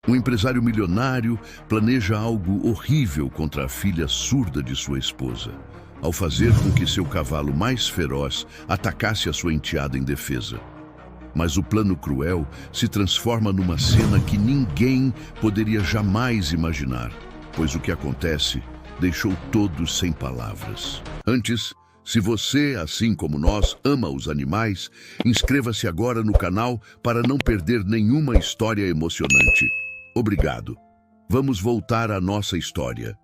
Um empresário milionário planeja algo horrível contra a filha surda de sua esposa, ao fazer com que seu cavalo mais feroz atacasse a sua enteada em defesa. Mas o plano cruel se transforma numa cena que ninguém poderia jamais imaginar, pois o que acontece deixou todos sem palavras. Antes, se você, assim como nós, ama os animais, inscreva-se agora no canal para não perder nenhuma história emocionante. Obrigado. Vamos voltar à nossa história.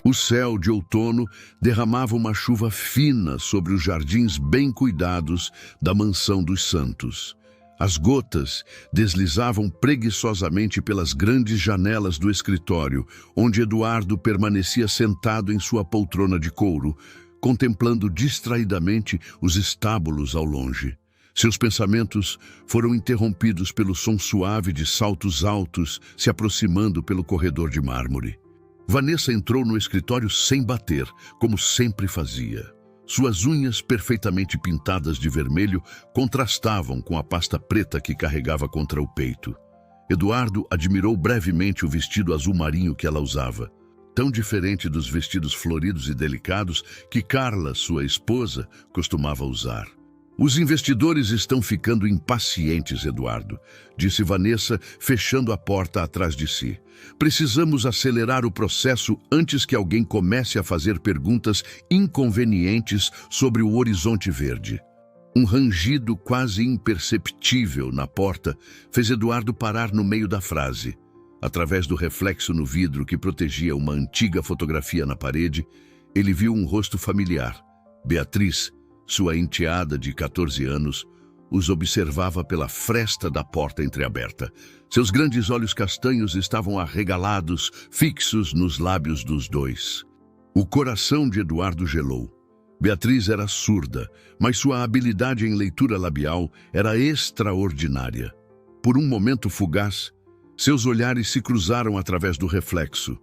O céu de outono derramava uma chuva fina sobre os jardins bem cuidados da mansão dos Santos. As gotas deslizavam preguiçosamente pelas grandes janelas do escritório, onde Eduardo permanecia sentado em sua poltrona de couro, contemplando distraidamente os estábulos ao longe. Seus pensamentos foram interrompidos pelo som suave de saltos altos se aproximando pelo corredor de mármore. Vanessa entrou no escritório sem bater, como sempre fazia. Suas unhas perfeitamente pintadas de vermelho contrastavam com a pasta preta que carregava contra o peito. Eduardo admirou brevemente o vestido azul marinho que ela usava, tão diferente dos vestidos floridos e delicados que Carla, sua esposa, costumava usar. Os investidores estão ficando impacientes, Eduardo, disse Vanessa, fechando a porta atrás de si. Precisamos acelerar o processo antes que alguém comece a fazer perguntas inconvenientes sobre o horizonte verde. Um rangido quase imperceptível na porta fez Eduardo parar no meio da frase. Através do reflexo no vidro que protegia uma antiga fotografia na parede, ele viu um rosto familiar. Beatriz, sua enteada de 14 anos, os observava pela fresta da porta entreaberta. Seus grandes olhos castanhos estavam arregalados, fixos nos lábios dos dois. O coração de Eduardo gelou. Beatriz era surda, mas sua habilidade em leitura labial era extraordinária. Por um momento fugaz, seus olhares se cruzaram através do reflexo.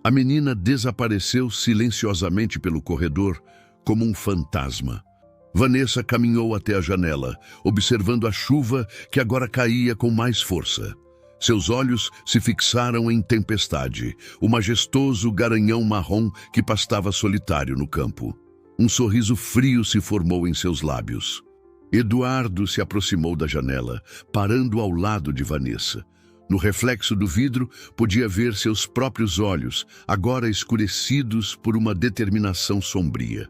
A menina desapareceu silenciosamente pelo corredor, como um fantasma. Vanessa caminhou até a janela, observando a chuva que agora caía com mais força. Seus olhos se fixaram em Tempestade, o majestoso garanhão marrom que pastava solitário no campo. Um sorriso frio se formou em seus lábios. Eduardo se aproximou da janela, parando ao lado de Vanessa. No reflexo do vidro, podia ver seus próprios olhos, agora escurecidos por uma determinação sombria.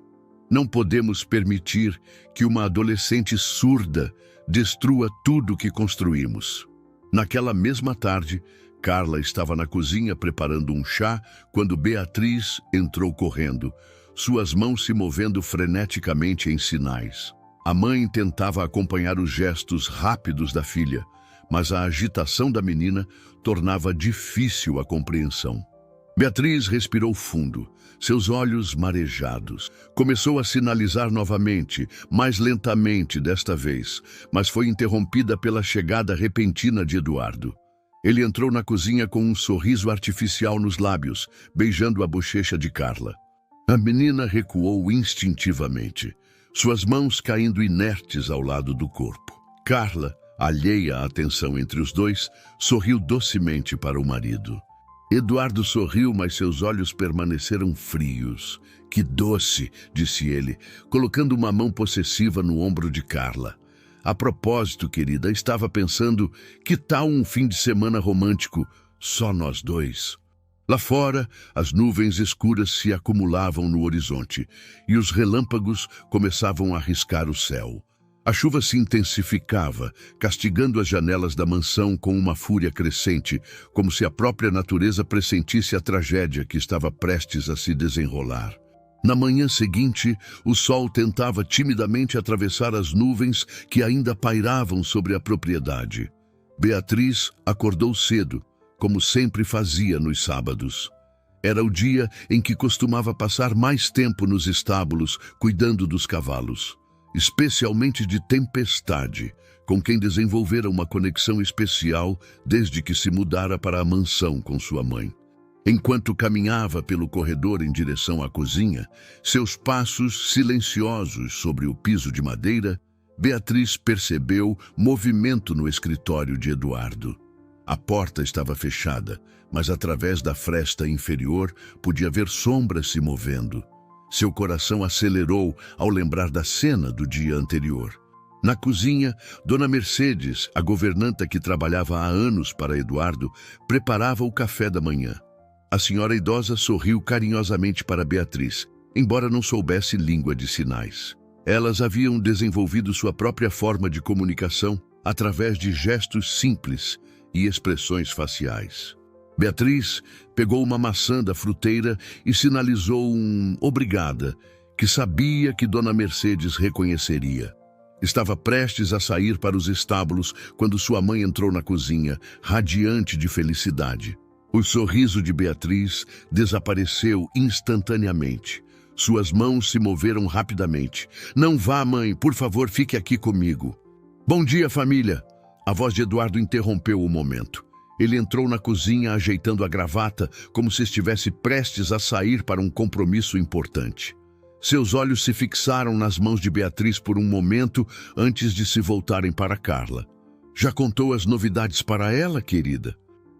Não podemos permitir que uma adolescente surda destrua tudo que construímos. Naquela mesma tarde, Carla estava na cozinha preparando um chá quando Beatriz entrou correndo, suas mãos se movendo freneticamente em sinais. A mãe tentava acompanhar os gestos rápidos da filha, mas a agitação da menina tornava difícil a compreensão. Beatriz respirou fundo, seus olhos marejados. Começou a sinalizar novamente, mais lentamente desta vez, mas foi interrompida pela chegada repentina de Eduardo. Ele entrou na cozinha com um sorriso artificial nos lábios, beijando a bochecha de Carla. A menina recuou instintivamente, suas mãos caindo inertes ao lado do corpo. Carla, alheia à tensão entre os dois, sorriu docemente para o marido. Eduardo sorriu, mas seus olhos permaneceram frios. Que doce, disse ele, colocando uma mão possessiva no ombro de Carla. A propósito, querida, estava pensando, que tal um fim de semana romântico, só nós dois? Lá fora, as nuvens escuras se acumulavam no horizonte e os relâmpagos começavam a riscar o céu. A chuva se intensificava, castigando as janelas da mansão com uma fúria crescente, como se a própria natureza pressentisse a tragédia que estava prestes a se desenrolar. Na manhã seguinte, o sol tentava timidamente atravessar as nuvens que ainda pairavam sobre a propriedade. Beatriz acordou cedo, como sempre fazia nos sábados. Era o dia em que costumava passar mais tempo nos estábulos, cuidando dos cavalos. Especialmente de Tempestade, com quem desenvolvera uma conexão especial desde que se mudara para a mansão com sua mãe. Enquanto caminhava pelo corredor em direção à cozinha, seus passos silenciosos sobre o piso de madeira, Beatriz percebeu movimento no escritório de Eduardo. A porta estava fechada, mas através da fresta inferior podia ver sombras se movendo. Seu coração acelerou ao lembrar da cena do dia anterior. Na cozinha, Dona Mercedes, a governanta que trabalhava há anos para Eduardo, preparava o café da manhã. A senhora idosa sorriu carinhosamente para Beatriz, embora não soubesse língua de sinais. Elas haviam desenvolvido sua própria forma de comunicação através de gestos simples e expressões faciais. Beatriz pegou uma maçã da fruteira e sinalizou um obrigada, que sabia que Dona Mercedes reconheceria. Estava prestes a sair para os estábulos quando sua mãe entrou na cozinha, radiante de felicidade. O sorriso de Beatriz desapareceu instantaneamente. Suas mãos se moveram rapidamente. "Não vá, mãe, por favor, fique aqui comigo." "Bom dia, família." A voz de Eduardo interrompeu o momento. Ele entrou na cozinha ajeitando a gravata como se estivesse prestes a sair para um compromisso importante. Seus olhos se fixaram nas mãos de Beatriz por um momento antes de se voltarem para Carla. "Já contou as novidades para ela, querida?"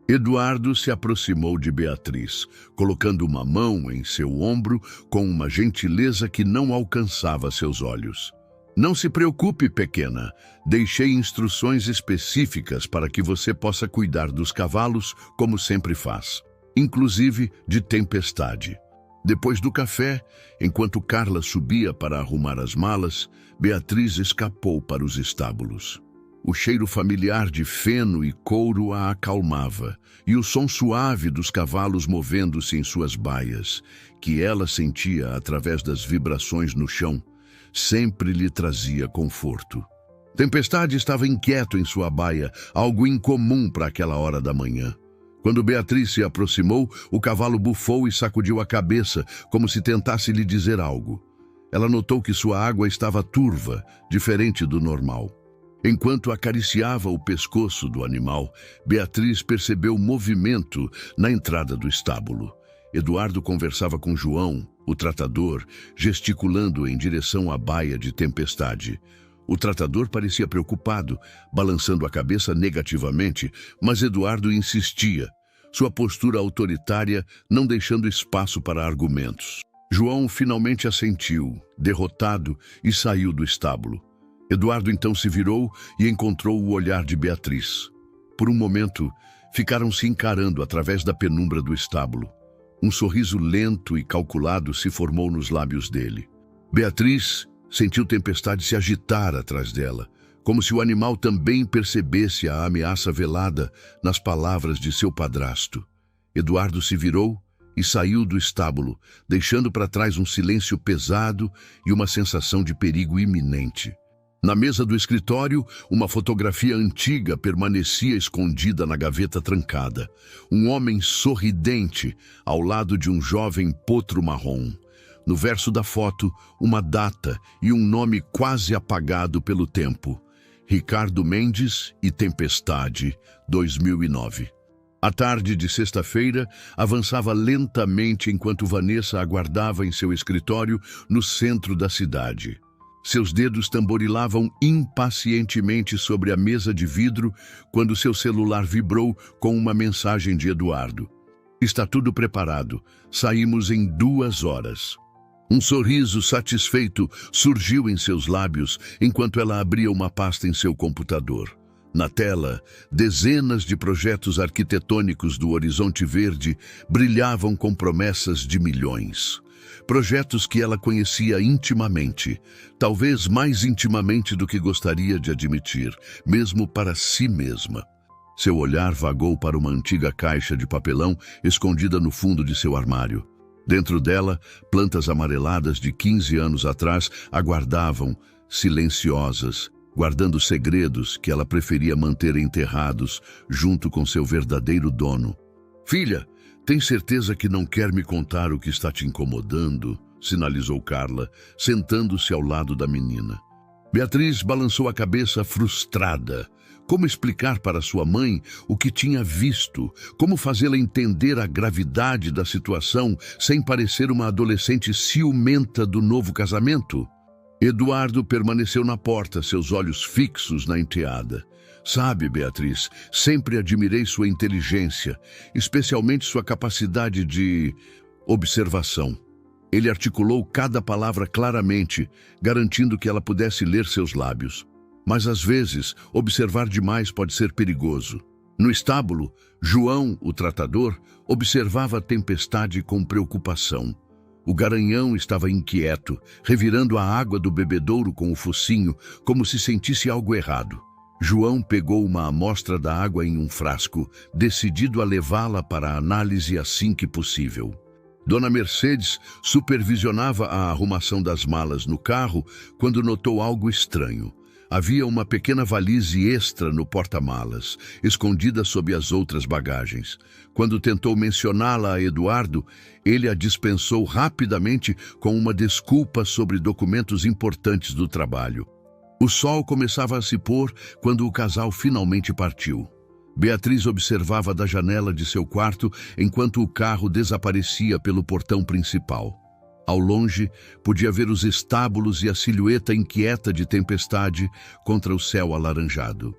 Eduardo se aproximou de Beatriz, colocando uma mão em seu ombro com uma gentileza que não alcançava seus olhos. "Não se preocupe, pequena. Deixei instruções específicas para que você possa cuidar dos cavalos como sempre faz, inclusive de Tempestade." Depois do café, enquanto Carla subia para arrumar as malas, Beatriz escapou para os estábulos. O cheiro familiar de feno e couro a acalmava, e o som suave dos cavalos movendo-se em suas baias, que ela sentia através das vibrações no chão, sempre lhe trazia conforto. Tempestade estava inquieto em sua baia, algo incomum para aquela hora da manhã. Quando Beatriz se aproximou, o cavalo bufou e sacudiu a cabeça, como se tentasse lhe dizer algo. Ela notou que sua água estava turva, diferente do normal. Enquanto acariciava o pescoço do animal, Beatriz percebeu movimento na entrada do estábulo. Eduardo conversava com João, o tratador, gesticulando em direção à baia de Tempestade. O tratador parecia preocupado, balançando a cabeça negativamente, mas Eduardo insistia, sua postura autoritária não deixando espaço para argumentos. João finalmente assentiu, derrotado, e saiu do estábulo. Eduardo então se virou e encontrou o olhar de Beatriz. Por um momento, ficaram se encarando através da penumbra do estábulo. Um sorriso lento e calculado se formou nos lábios dele. Beatriz sentiu Tempestade se agitar atrás dela, como se o animal também percebesse a ameaça velada nas palavras de seu padrasto. Eduardo se virou e saiu do estábulo, deixando para trás um silêncio pesado e uma sensação de perigo iminente. Na mesa do escritório, uma fotografia antiga permanecia escondida na gaveta trancada. Um homem sorridente ao lado de um jovem potro marrom. No verso da foto, uma data e um nome quase apagado pelo tempo. Ricardo Mendes e Tempestade, 2009. A tarde de sexta-feira avançava lentamente enquanto Vanessa aguardava em seu escritório no centro da cidade. Seus dedos tamborilavam impacientemente sobre a mesa de vidro quando seu celular vibrou com uma mensagem de Eduardo. "Está tudo preparado. Saímos em 2 horas." Um sorriso satisfeito surgiu em seus lábios enquanto ela abria uma pasta em seu computador. Na tela, dezenas de projetos arquitetônicos do Horizonte Verde brilhavam com promessas de milhões. Projetos que ela conhecia intimamente, talvez mais intimamente do que gostaria de admitir, mesmo para si mesma. Seu olhar vagou para uma antiga caixa de papelão escondida no fundo de seu armário. Dentro dela, plantas amareladas de 15 anos atrás aguardavam, silenciosas, guardando segredos que ela preferia manter enterrados junto com seu verdadeiro dono. "Filha, tem certeza que não quer me contar o que está te incomodando?" sinalizou Carla, sentando-se ao lado da menina. Beatriz balançou a cabeça frustrada. Como explicar para sua mãe o que tinha visto? Como fazê-la entender a gravidade da situação sem parecer uma adolescente ciumenta do novo casamento? Eduardo permaneceu na porta, seus olhos fixos na enteada. Sabe, Beatriz, sempre admirei sua inteligência, especialmente sua capacidade de observação. Ele articulou cada palavra claramente, garantindo que ela pudesse ler seus lábios. Mas às vezes, observar demais pode ser perigoso. No estábulo, João, o tratador, observava a tempestade com preocupação. O garanhão estava inquieto, revirando a água do bebedouro com o focinho, como se sentisse algo errado. João pegou uma amostra da água em um frasco, decidido a levá-la para a análise assim que possível. Dona Mercedes supervisionava a arrumação das malas no carro quando notou algo estranho. Havia uma pequena valise extra no porta-malas, escondida sob as outras bagagens. Quando tentou mencioná-la a Eduardo, ele a dispensou rapidamente com uma desculpa sobre documentos importantes do trabalho. O sol começava a se pôr quando o casal finalmente partiu. Beatriz observava da janela de seu quarto enquanto o carro desaparecia pelo portão principal. Ao longe, podia ver os estábulos e a silhueta inquieta de tempestade contra o céu alaranjado.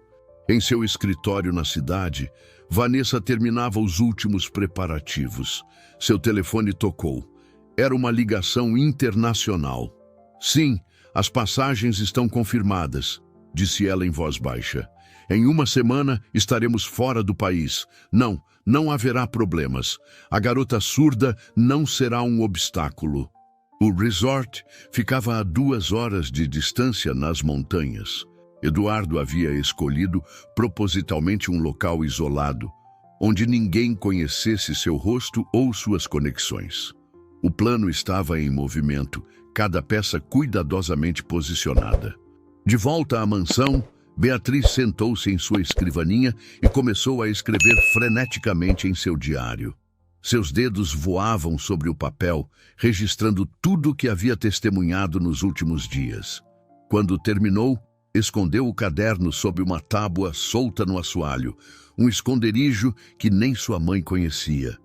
Em seu escritório na cidade, Vanessa terminava os últimos preparativos. Seu telefone tocou. Era uma ligação internacional. Sim, as passagens estão confirmadas, disse ela em voz baixa. Em uma semana estaremos fora do país. Não haverá problemas. A garota surda não será um obstáculo. O resort ficava a 2 horas de distância nas montanhas. Eduardo havia escolhido propositalmente um local isolado, onde ninguém conhecesse seu rosto ou suas conexões. O plano estava em movimento, cada peça cuidadosamente posicionada. De volta à mansão, Beatriz sentou-se em sua escrivaninha e começou a escrever freneticamente em seu diário. Seus dedos voavam sobre o papel, registrando tudo o que havia testemunhado nos últimos dias. Quando terminou, escondeu o caderno sob uma tábua solta no assoalho, um esconderijo que nem sua mãe conhecia.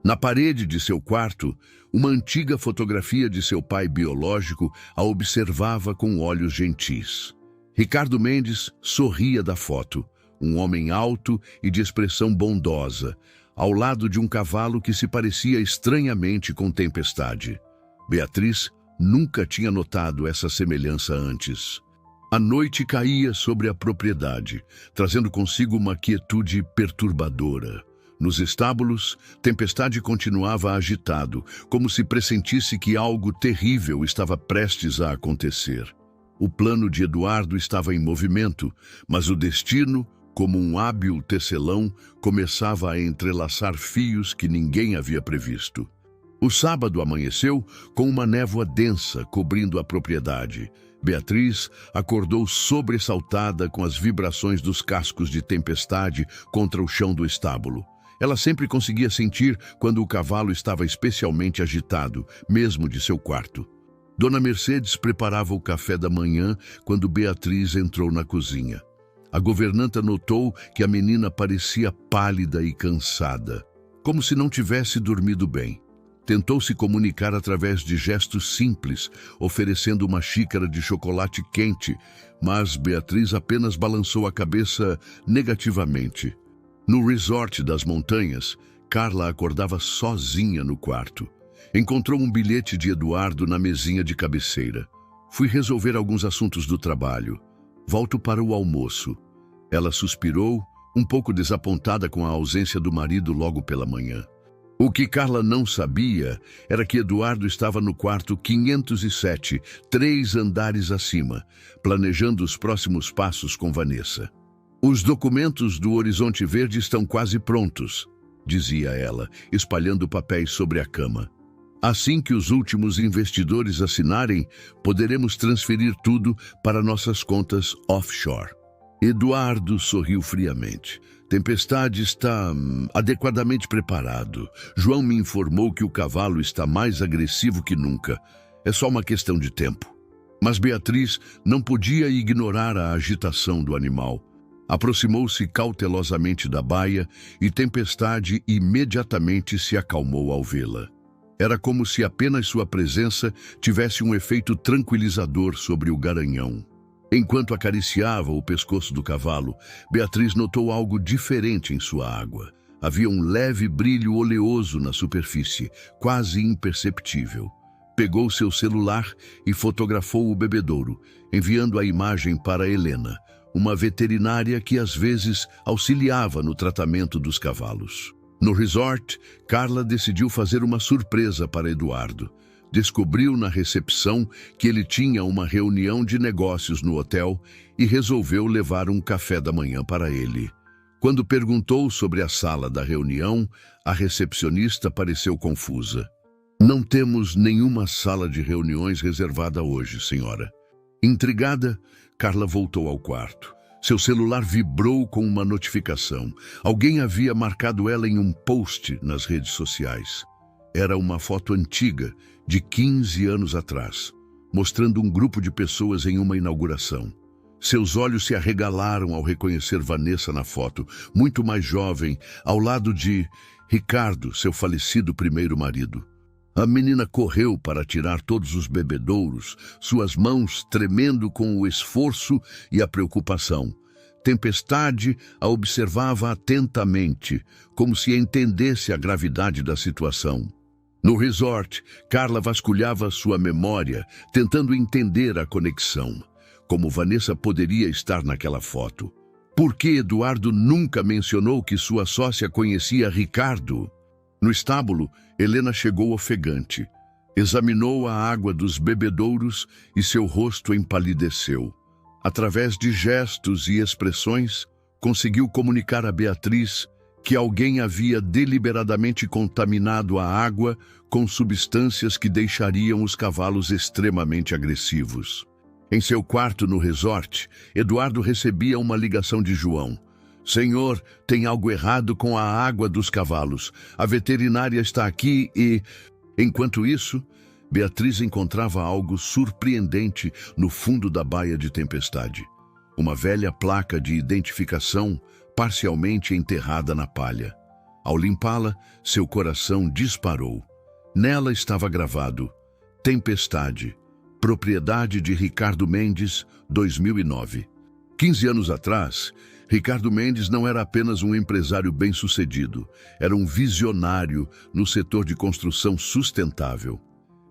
Na parede de seu quarto, uma antiga fotografia de seu pai biológico a observava com olhos gentis. Ricardo Mendes sorria da foto, um homem alto e de expressão bondosa, ao lado de um cavalo que se parecia estranhamente com Tempestade. Beatriz nunca tinha notado essa semelhança antes. A noite caía sobre a propriedade, trazendo consigo uma quietude perturbadora. Nos estábulos, Tempestade continuava agitado, como se pressentisse que algo terrível estava prestes a acontecer. O plano de Eduardo estava em movimento, mas o destino, como um hábil tecelão, começava a entrelaçar fios que ninguém havia previsto. O sábado amanheceu com uma névoa densa cobrindo a propriedade. Beatriz acordou sobressaltada com as vibrações dos cascos de Tempestade contra o chão do estábulo. Ela sempre conseguia sentir quando o cavalo estava especialmente agitado, mesmo de seu quarto. Dona Mercedes preparava o café da manhã quando Beatriz entrou na cozinha. A governanta notou que a menina parecia pálida e cansada, como se não tivesse dormido bem. Tentou se comunicar através de gestos simples, oferecendo uma xícara de chocolate quente, mas Beatriz apenas balançou a cabeça negativamente. No resort das montanhas, Carla acordava sozinha no quarto. Encontrou um bilhete de Eduardo na mesinha de cabeceira. Fui resolver alguns assuntos do trabalho. Volto para o almoço. Ela suspirou, um pouco desapontada com a ausência do marido logo pela manhã. O que Carla não sabia era que Eduardo estava no quarto 507, 3 andares acima, planejando os próximos passos com Vanessa. Os documentos do Horizonte Verde estão quase prontos, dizia ela, espalhando papéis sobre a cama. Assim que os últimos investidores assinarem, poderemos transferir tudo para nossas contas offshore. Eduardo sorriu friamente. Tempestade está adequadamente preparado. João me informou que o cavalo está mais agressivo que nunca. É só uma questão de tempo. Mas Beatriz não podia ignorar a agitação do animal. Aproximou-se cautelosamente da baia e Tempestade imediatamente se acalmou ao vê-la. Era como se apenas sua presença tivesse um efeito tranquilizador sobre o garanhão. Enquanto acariciava o pescoço do cavalo, Beatriz notou algo diferente em sua água. Havia um leve brilho oleoso na superfície, quase imperceptível. Pegou seu celular e fotografou o bebedouro, enviando a imagem para Helena, uma veterinária que às vezes auxiliava no tratamento dos cavalos. No resort, Carla decidiu fazer uma surpresa para Eduardo. Descobriu na recepção que ele tinha uma reunião de negócios no hotel e resolveu levar um café da manhã para ele. Quando perguntou sobre a sala da reunião, a recepcionista pareceu confusa. Não temos nenhuma sala de reuniões reservada hoje, senhora. Intrigada, Carla voltou ao quarto. Seu celular vibrou com uma notificação. Alguém havia marcado ela em um post nas redes sociais. Era uma foto antiga, de 15 anos atrás, mostrando um grupo de pessoas em uma inauguração. Seus olhos se arregalaram ao reconhecer Vanessa na foto, muito mais jovem, ao lado de Ricardo, seu falecido primeiro marido. A menina correu para tirar todos os bebedouros, suas mãos tremendo com o esforço e a preocupação. Tempestade a observava atentamente, como se entendesse a gravidade da situação. No resort, Carla vasculhava sua memória, tentando entender a conexão. Como Vanessa poderia estar naquela foto? Por que Eduardo nunca mencionou que sua sócia conhecia Ricardo? No estábulo, Helena chegou ofegante. Examinou a água dos bebedouros e seu rosto empalideceu. Através de gestos e expressões, conseguiu comunicar a Beatriz que alguém havia deliberadamente contaminado a água com substâncias que deixariam os cavalos extremamente agressivos. Em seu quarto no resort, Eduardo recebia uma ligação de João. Senhor, tem algo errado com a água dos cavalos. A veterinária está aqui e... Enquanto isso, Beatriz encontrava algo surpreendente no fundo da baía de Tempestade. Uma velha placa de identificação parcialmente enterrada na palha. Ao limpá-la, seu coração disparou. Nela estava gravado: Tempestade, propriedade de Ricardo Mendes, 2009. 15 anos atrás, Ricardo Mendes não era apenas um empresário bem-sucedido, era um visionário no setor de construção sustentável.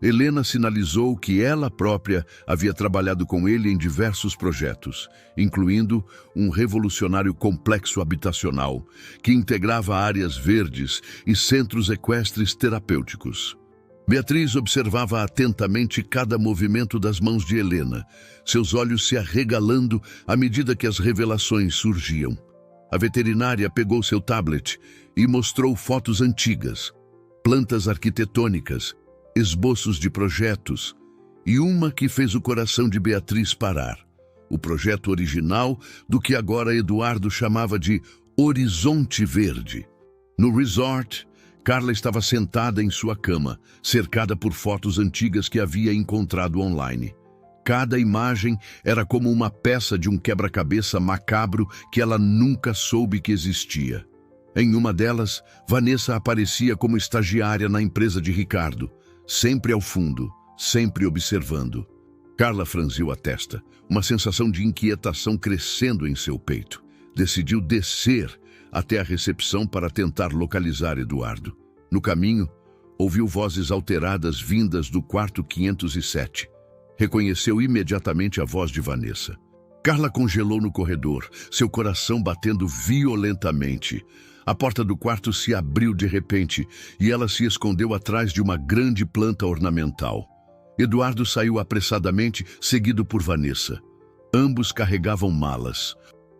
Helena sinalizou que ela própria havia trabalhado com ele em diversos projetos, incluindo um revolucionário complexo habitacional que integrava áreas verdes e centros equestres terapêuticos. Beatriz observava atentamente cada movimento das mãos de Helena, seus olhos se arregalando à medida que as revelações surgiam. A veterinária pegou seu tablet e mostrou fotos antigas, plantas arquitetônicas, esboços de projetos e uma que fez o coração de Beatriz parar. O projeto original do que agora Eduardo chamava de Horizonte Verde. No resort, Carla estava sentada em sua cama, cercada por fotos antigas que havia encontrado online. Cada imagem era como uma peça de um quebra-cabeça macabro que ela nunca soube que existia. Em uma delas, Vanessa aparecia como estagiária na empresa de Ricardo, sempre ao fundo, sempre observando. Carla franziu a testa, uma sensação de inquietação crescendo em seu peito. Decidiu descer até a recepção para tentar localizar Eduardo. No caminho, ouviu vozes alteradas vindas do quarto 507. Reconheceu imediatamente a voz de Vanessa. Carla congelou no corredor, seu coração batendo violentamente. A porta do quarto se abriu de repente e ela se escondeu atrás de uma grande planta ornamental. Eduardo saiu apressadamente, seguido por Vanessa. Ambos carregavam malas.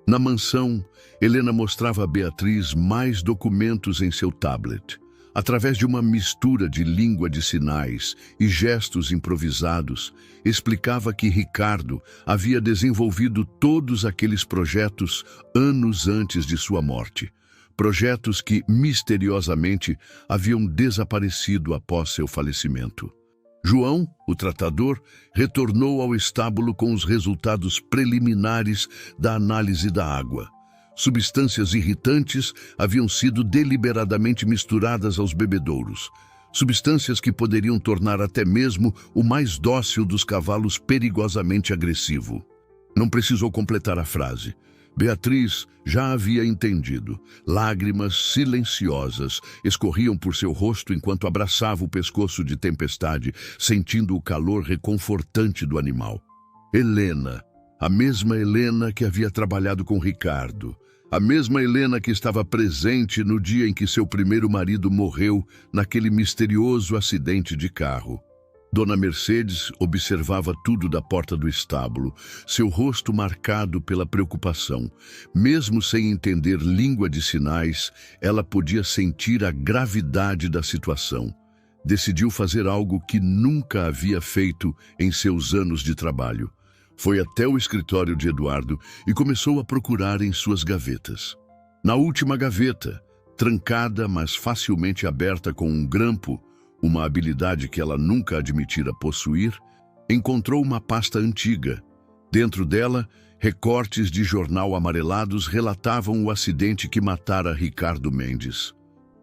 Na mansão, Helena mostrava a Beatriz mais documentos em seu tablet. Através de uma mistura de língua de sinais e gestos improvisados, explicava que Ricardo havia desenvolvido todos aqueles projetos anos antes de sua morte. Projetos que, misteriosamente, haviam desaparecido após seu falecimento. João, o tratador, retornou ao estábulo com os resultados preliminares da análise da água. Substâncias irritantes haviam sido deliberadamente misturadas aos bebedouros. Substâncias que poderiam tornar até mesmo o mais dócil dos cavalos perigosamente agressivo. Não precisou completar a frase. Beatriz já havia entendido. Lágrimas silenciosas escorriam por seu rosto enquanto abraçava o pescoço de Tempestade, sentindo o calor reconfortante do animal. Helena, a mesma Helena que havia trabalhado com Ricardo, a mesma Helena que estava presente no dia em que seu primeiro marido morreu naquele misterioso acidente de carro. Dona Mercedes observava tudo da porta do estábulo, seu rosto marcado pela preocupação. Mesmo sem entender língua de sinais, ela podia sentir a gravidade da situação. Decidiu fazer algo que nunca havia feito em seus anos de trabalho. Foi até o escritório de Eduardo e começou a procurar em suas gavetas. Na última gaveta, trancada, mas facilmente aberta com um grampo, uma habilidade que ela nunca admitira possuir, encontrou uma pasta antiga. Dentro dela, recortes de jornal amarelados relatavam o acidente que matara Ricardo Mendes.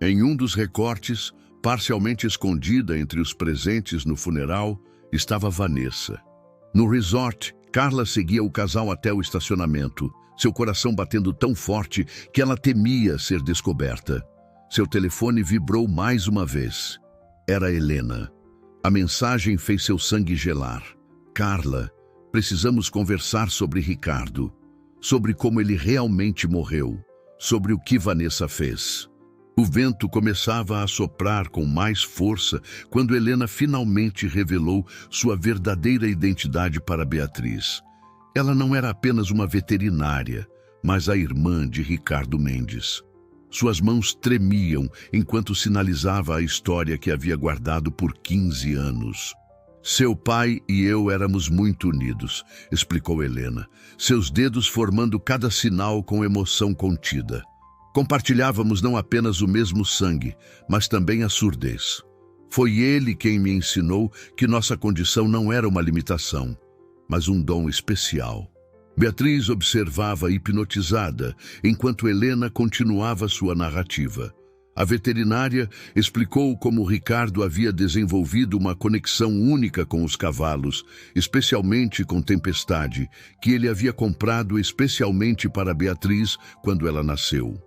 Em um dos recortes, parcialmente escondida entre os presentes no funeral, estava Vanessa. No resort, Carla seguia o casal até o estacionamento, seu coração batendo tão forte que ela temia ser descoberta. Seu telefone vibrou mais uma vez. Era Helena. A mensagem fez seu sangue gelar. Carla, precisamos conversar sobre Ricardo, sobre como ele realmente morreu, sobre o que Vanessa fez. O vento começava a soprar com mais força quando Helena finalmente revelou sua verdadeira identidade para Beatriz. Ela não era apenas uma veterinária, mas a irmã de Ricardo Mendes. Suas mãos tremiam enquanto sinalizava a história que havia guardado por 15 anos. Seu pai e eu éramos muito unidos, explicou Helena, seus dedos formando cada sinal com emoção contida. Compartilhávamos não apenas o mesmo sangue, mas também a surdez. Foi ele quem me ensinou que nossa condição não era uma limitação, mas um dom especial. Beatriz observava hipnotizada, enquanto Helena continuava sua narrativa. A veterinária explicou como Ricardo havia desenvolvido uma conexão única com os cavalos, especialmente com Tempestade, que ele havia comprado especialmente para Beatriz quando ela nasceu.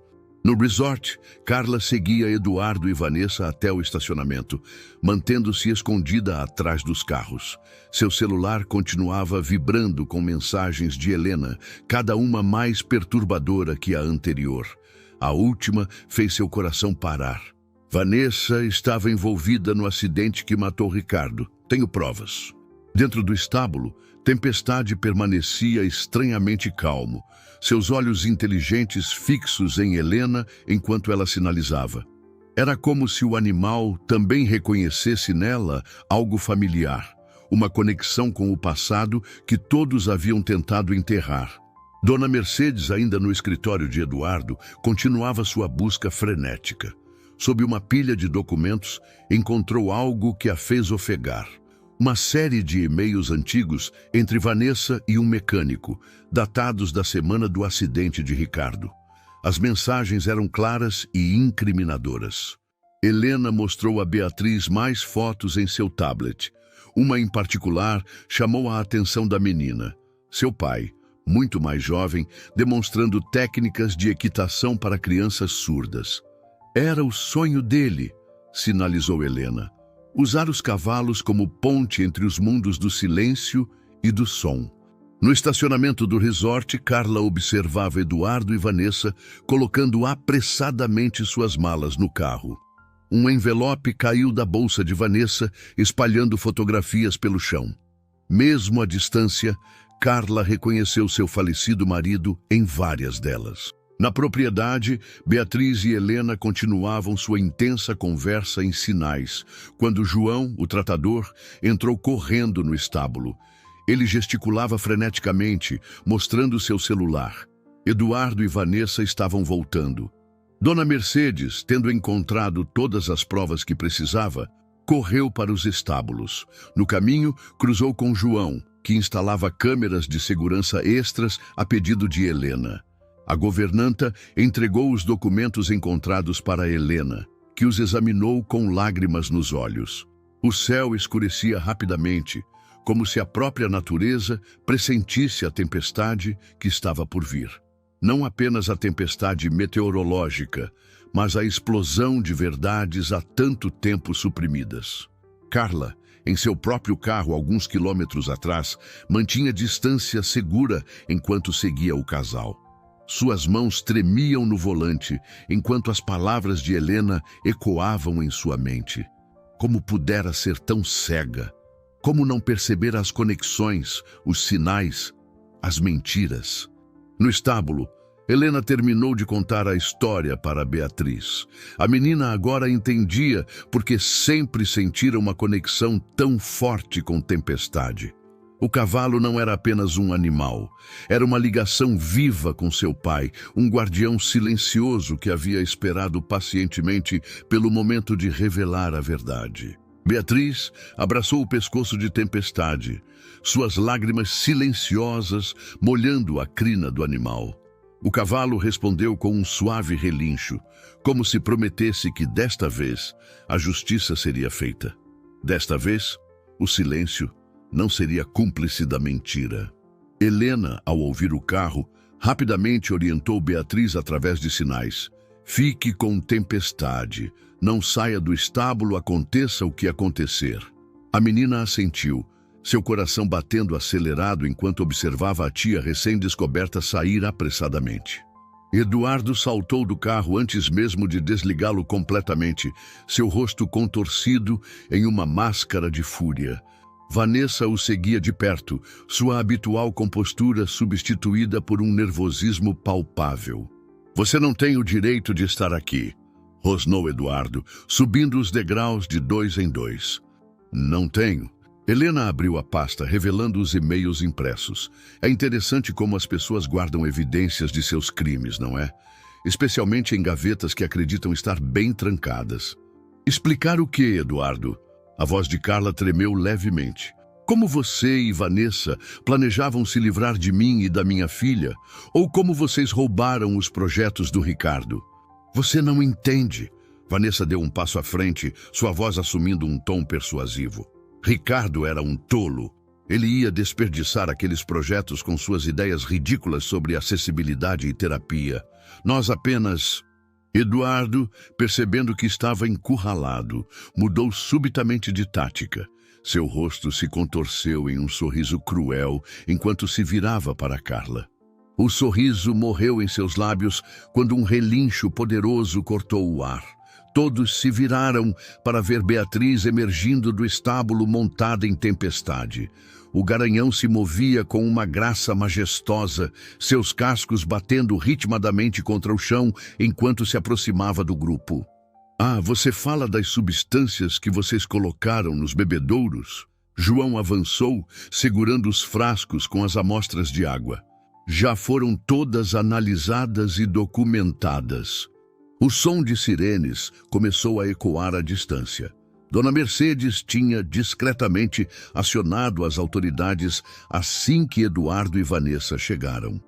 No resort, Carla seguia Eduardo e Vanessa até o estacionamento, mantendo-se escondida atrás dos carros. Seu celular continuava vibrando com mensagens de Helena, cada uma mais perturbadora que a anterior. A última fez seu coração parar. Vanessa estava envolvida no acidente que matou Ricardo. Tenho provas. Dentro do estábulo, Tempestade permanecia estranhamente calmo, seus olhos inteligentes fixos em Helena enquanto ela sinalizava. Era como se o animal também reconhecesse nela algo familiar, uma conexão com o passado que todos haviam tentado enterrar. Dona Mercedes, ainda no escritório de Eduardo, continuava sua busca frenética. Sob uma pilha de documentos, encontrou algo que a fez ofegar. Uma série de e-mails antigos entre Vanessa e um mecânico, datados da semana do acidente de Ricardo. As mensagens eram claras e incriminadoras. Helena mostrou a Beatriz mais fotos em seu tablet. Uma em particular chamou a atenção da menina. Seu pai, muito mais jovem, demonstrando técnicas de equitação para crianças surdas. Era o sonho dele, sinalizou Helena. Usar os cavalos como ponte entre os mundos do silêncio e do som. No estacionamento do resort, Carla observava Eduardo e Vanessa colocando apressadamente suas malas no carro. Um envelope caiu da bolsa de Vanessa, espalhando fotografias pelo chão. Mesmo à distância, Carla reconheceu seu falecido marido em várias delas. Na propriedade, Beatriz e Helena continuavam sua intensa conversa em sinais, quando João, o tratador, entrou correndo no estábulo. Ele gesticulava freneticamente, mostrando seu celular. Eduardo e Vanessa estavam voltando. Dona Mercedes, tendo encontrado todas as provas que precisava, correu para os estábulos. No caminho, cruzou com João, que instalava câmeras de segurança extras a pedido de Helena. A governanta entregou os documentos encontrados para Helena, que os examinou com lágrimas nos olhos. O céu escurecia rapidamente, como se a própria natureza pressentisse a tempestade que estava por vir. Não apenas a tempestade meteorológica, mas a explosão de verdades há tanto tempo suprimidas. Carla, em seu próprio carro alguns quilômetros atrás, mantinha distância segura enquanto seguia o casal. Suas mãos tremiam no volante, enquanto as palavras de Helena ecoavam em sua mente. Como pudera ser tão cega? Como não perceber as conexões, os sinais, as mentiras? No estábulo, Helena terminou de contar a história para Beatriz. A menina agora entendia porque sempre sentira uma conexão tão forte com Tempestade. O cavalo não era apenas um animal, era uma ligação viva com seu pai, um guardião silencioso que havia esperado pacientemente pelo momento de revelar a verdade. Beatriz abraçou o pescoço de Tempestade, suas lágrimas silenciosas molhando a crina do animal. O cavalo respondeu com um suave relincho, como se prometesse que desta vez a justiça seria feita. Desta vez, o silêncio não seria cúmplice da mentira. Helena, ao ouvir o carro, rapidamente orientou Beatriz através de sinais. Fique com Tempestade, não saia do estábulo, aconteça o que acontecer. A menina assentiu, seu coração batendo acelerado enquanto observava a tia recém-descoberta sair apressadamente. Eduardo saltou do carro antes mesmo de desligá-lo completamente, seu rosto contorcido em uma máscara de fúria. Vanessa o seguia de perto, sua habitual compostura substituída por um nervosismo palpável. Você não tem o direito de estar aqui, rosnou Eduardo, subindo os degraus de 2 em 2. Não tenho. Helena abriu a pasta, revelando os e-mails impressos. É interessante como as pessoas guardam evidências de seus crimes, não é? Especialmente em gavetas que acreditam estar bem trancadas. Explicar o quê, Eduardo? A voz de Carla tremeu levemente. Como você e Vanessa planejavam se livrar de mim e da minha filha? Ou como vocês roubaram os projetos do Ricardo? Você não entende. Vanessa deu um passo à frente, sua voz assumindo um tom persuasivo. Ricardo era um tolo. Ele ia desperdiçar aqueles projetos com suas ideias ridículas sobre acessibilidade e terapia. Nós apenas... Eduardo, percebendo que estava encurralado, mudou subitamente de tática. Seu rosto se contorceu em um sorriso cruel enquanto se virava para Carla. O sorriso morreu em seus lábios quando um relincho poderoso cortou o ar. Todos se viraram para ver Beatriz emergindo do estábulo montada em Tempestade. O garanhão se movia com uma graça majestosa, seus cascos batendo ritmadamente contra o chão enquanto se aproximava do grupo. Ah, você fala das substâncias que vocês colocaram nos bebedouros? João avançou, segurando os frascos com as amostras de água. Já foram todas analisadas e documentadas. O som de sirenes começou a ecoar à distância. Dona Mercedes tinha discretamente acionado as autoridades assim que Eduardo e Vanessa chegaram.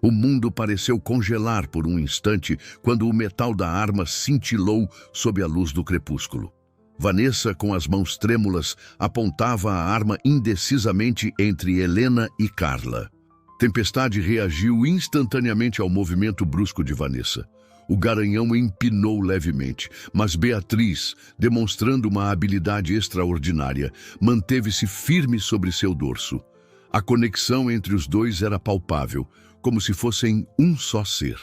O mundo pareceu congelar por um instante quando o metal da arma cintilou sob a luz do crepúsculo. Vanessa, com as mãos trêmulas, apontava a arma indecisamente entre Helena e Carla. Tempestade reagiu instantaneamente ao movimento brusco de Vanessa. O garanhão empinou levemente, mas Beatriz, demonstrando uma habilidade extraordinária, manteve-se firme sobre seu dorso. A conexão entre os dois era palpável, como se fossem um só ser.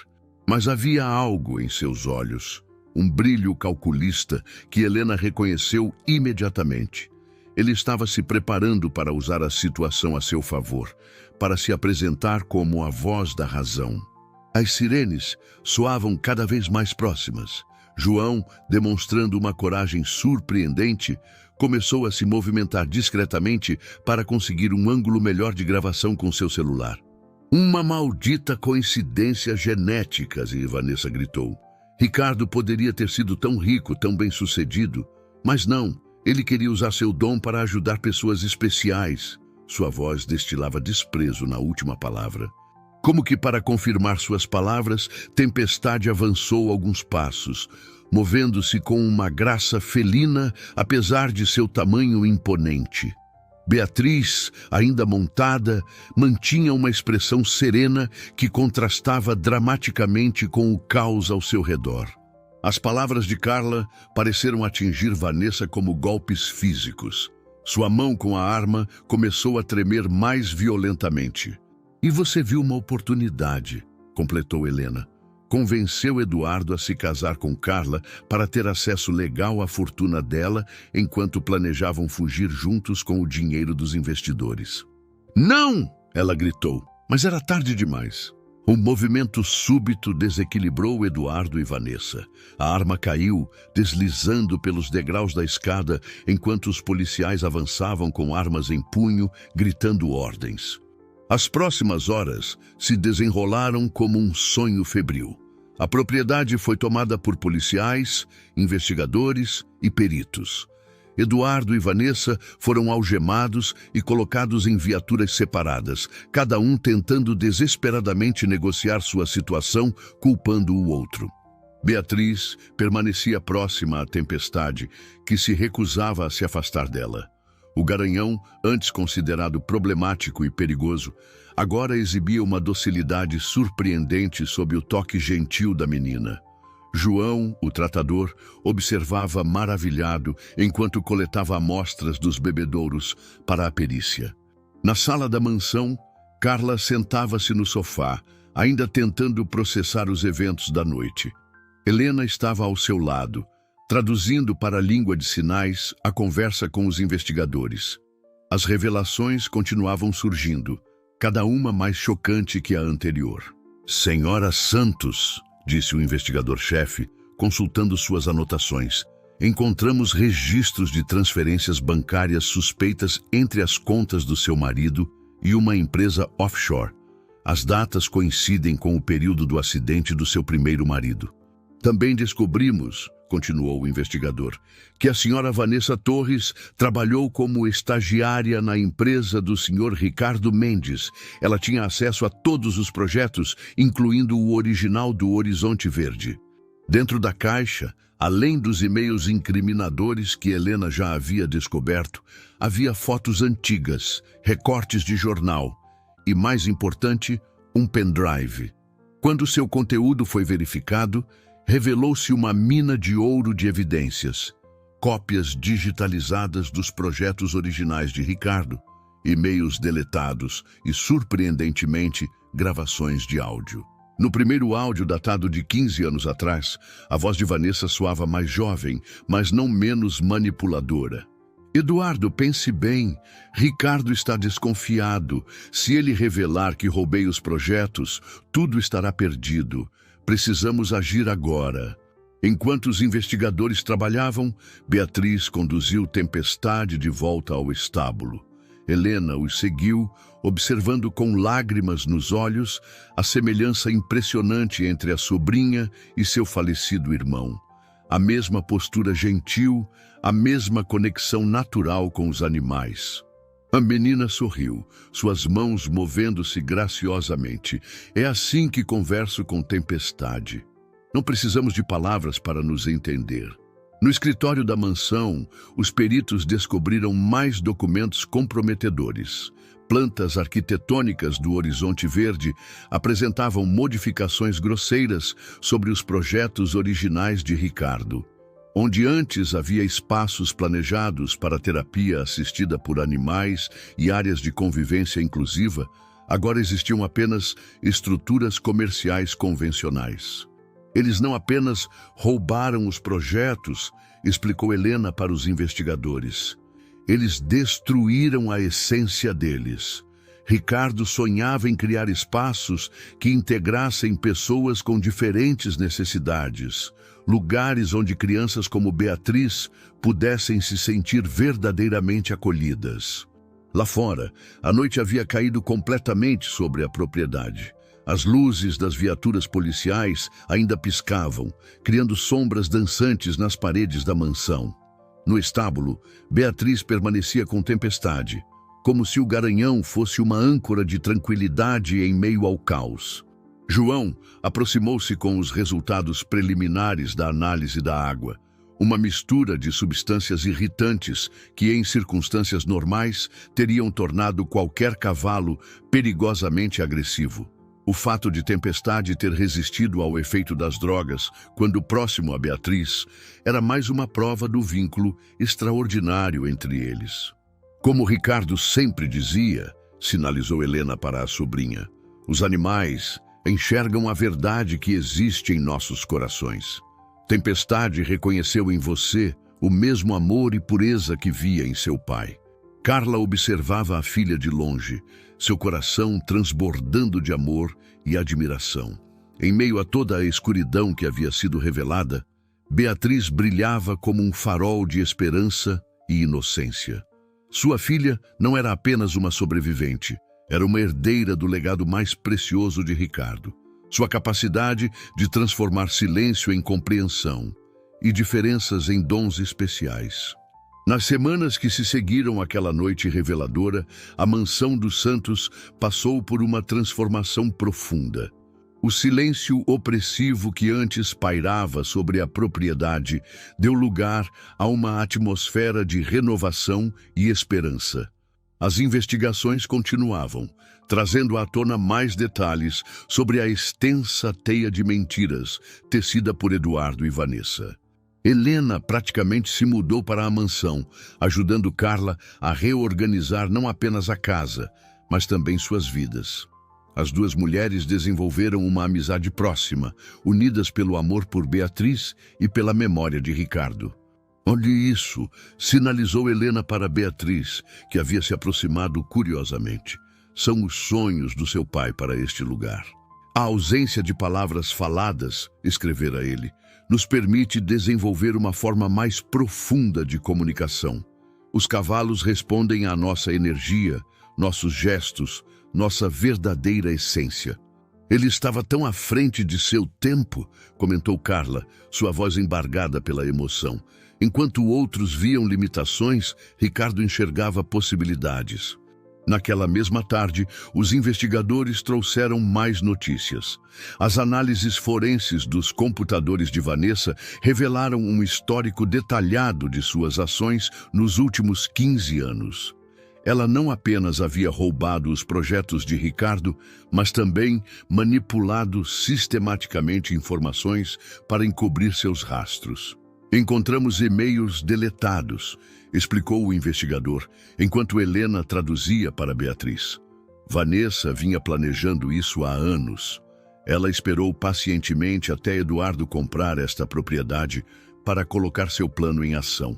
Mas havia algo em seus olhos, um brilho calculista que Helena reconheceu imediatamente. Ele estava se preparando para usar a situação a seu favor, para se apresentar como a voz da razão. As sirenes soavam cada vez mais próximas. João, demonstrando uma coragem surpreendente, começou a se movimentar discretamente para conseguir um ângulo melhor de gravação com seu celular. Uma maldita coincidência genética, Vanessa gritou. Ricardo poderia ter sido tão rico, tão bem-sucedido, mas não, ele queria usar seu dom para ajudar pessoas especiais. Sua voz destilava desprezo na última palavra. Como que para confirmar suas palavras, Tempestade avançou alguns passos, movendo-se com uma graça felina, apesar de seu tamanho imponente. Beatriz, ainda montada, mantinha uma expressão serena que contrastava dramaticamente com o caos ao seu redor. As palavras de Carla pareceram atingir Vanessa como golpes físicos. Sua mão com a arma começou a tremer mais violentamente. "E você viu uma oportunidade", completou Helena. Convenceu Eduardo a se casar com Carla para ter acesso legal à fortuna dela enquanto planejavam fugir juntos com o dinheiro dos investidores. "Não!" ela gritou, mas era tarde demais. Um movimento súbito desequilibrou Eduardo e Vanessa. A arma caiu, deslizando pelos degraus da escada enquanto os policiais avançavam com armas em punho, gritando ordens. As próximas horas se desenrolaram como um sonho febril. A propriedade foi tomada por policiais, investigadores e peritos. Eduardo e Vanessa foram algemados e colocados em viaturas separadas, cada um tentando desesperadamente negociar sua situação, culpando o outro. Beatriz permanecia próxima à tempestade, que se recusava a se afastar dela. O garanhão, antes considerado problemático e perigoso, agora exibia uma docilidade surpreendente sob o toque gentil da menina. João, o tratador, observava maravilhado enquanto coletava amostras dos bebedouros para a perícia. Na sala da mansão, Carla sentava-se no sofá, ainda tentando processar os eventos da noite. Helena estava ao seu lado, traduzindo para a língua de sinais a conversa com os investigadores. As revelações continuavam surgindo, cada uma mais chocante que a anterior. "Senhora Santos", disse o investigador-chefe, consultando suas anotações, "encontramos registros de transferências bancárias suspeitas entre as contas do seu marido e uma empresa offshore. As datas coincidem com o período do acidente do seu primeiro marido. Também descobrimos", continuou o investigador, "que a senhora Vanessa Torres trabalhou como estagiária na empresa do senhor Ricardo Mendes. Ela tinha acesso a todos os projetos, incluindo o original do Horizonte Verde. Dentro da caixa, além dos e-mails incriminadores que Helena já havia descoberto, havia fotos antigas, recortes de jornal e, mais importante, um pendrive. Quando seu conteúdo foi verificado, revelou-se uma mina de ouro de evidências, cópias digitalizadas dos projetos originais de Ricardo, e-mails deletados e, surpreendentemente, gravações de áudio. No primeiro áudio, datado de 15 anos atrás, a voz de Vanessa soava mais jovem, mas não menos manipuladora. "Eduardo, pense bem. Ricardo está desconfiado. Se ele revelar que roubei os projetos, tudo estará perdido. Precisamos agir agora." Enquanto os investigadores trabalhavam, Beatriz conduziu Tempestade de volta ao estábulo. Helena os seguiu, observando com lágrimas nos olhos a semelhança impressionante entre a sobrinha e seu falecido irmão. A mesma postura gentil, a mesma conexão natural com os animais. A menina sorriu, suas mãos movendo-se graciosamente. "É assim que converso com Tempestade. Não precisamos de palavras para nos entender." No escritório da mansão, os peritos descobriram mais documentos comprometedores. Plantas arquitetônicas do Horizonte Verde apresentavam modificações grosseiras sobre os projetos originais de Ricardo. Onde antes havia espaços planejados para terapia assistida por animais e áreas de convivência inclusiva, agora existiam apenas estruturas comerciais convencionais. "Eles não apenas roubaram os projetos", explicou Helena para os investigadores. "Eles destruíram a essência deles." Ricardo sonhava em criar espaços que integrassem pessoas com diferentes necessidades, lugares onde crianças como Beatriz pudessem se sentir verdadeiramente acolhidas. Lá fora, a noite havia caído completamente sobre a propriedade. As luzes das viaturas policiais ainda piscavam, criando sombras dançantes nas paredes da mansão. No estábulo, Beatriz permanecia com Tempestade, como se o garanhão fosse uma âncora de tranquilidade em meio ao caos. João aproximou-se com os resultados preliminares da análise da água. uma mistura de substâncias irritantes que, em circunstâncias normais, teriam tornado qualquer cavalo perigosamente agressivo. O fato de Tempestade ter resistido ao efeito das drogas quando próximo a Beatriz era mais uma prova do vínculo extraordinário entre eles. Como Ricardo sempre dizia, sinalizou Helena para a sobrinha, os animais enxergam a verdade que existe em nossos corações. Tempestade reconheceu em você o mesmo amor e pureza que via em seu pai. Carla observava a filha de longe, seu coração transbordando de amor e admiração. Em meio a toda a escuridão que havia sido revelada, Beatriz brilhava como um farol de esperança e inocência. Sua filha não era apenas uma sobrevivente, era uma herdeira do legado mais precioso de Ricardo. Sua capacidade de transformar silêncio em compreensão e diferenças em dons especiais. Nas semanas que se seguiram àquela noite reveladora, a mansão dos Santos passou por uma transformação profunda. O silêncio opressivo que antes pairava sobre a propriedade deu lugar a uma atmosfera de renovação e esperança. As investigações continuavam, trazendo à tona mais detalhes sobre a extensa teia de mentiras tecida por Eduardo e Vanessa. Helena praticamente se mudou para a mansão, ajudando Carla a reorganizar não apenas a casa, mas também suas vidas. As duas mulheres desenvolveram uma amizade próxima, unidas pelo amor por Beatriz e pela memória de Ricardo. Olhe isso, sinalizou Helena para Beatriz, que havia se aproximado curiosamente. São os sonhos do seu pai para este lugar. A ausência de palavras faladas, escrevera ele, nos permite desenvolver uma forma mais profunda de comunicação. Os cavalos respondem à nossa energia, nossos gestos, nossa verdadeira essência. Ele estava tão à frente de seu tempo, comentou Carla, sua voz embargada pela emoção. Enquanto outros viam limitações, Ricardo enxergava possibilidades. Naquela mesma tarde, os investigadores trouxeram mais notícias. As análises forenses dos computadores de Vanessa revelaram um histórico detalhado de suas ações nos últimos 15 anos. Ela não apenas havia roubado os projetos de Ricardo, mas também manipulado sistematicamente informações para encobrir seus rastros. Encontramos e-mails deletados, explicou o investigador, enquanto Helena traduzia para Beatriz. Vanessa vinha planejando isso há anos. Ela esperou pacientemente até Eduardo comprar esta propriedade para colocar seu plano em ação.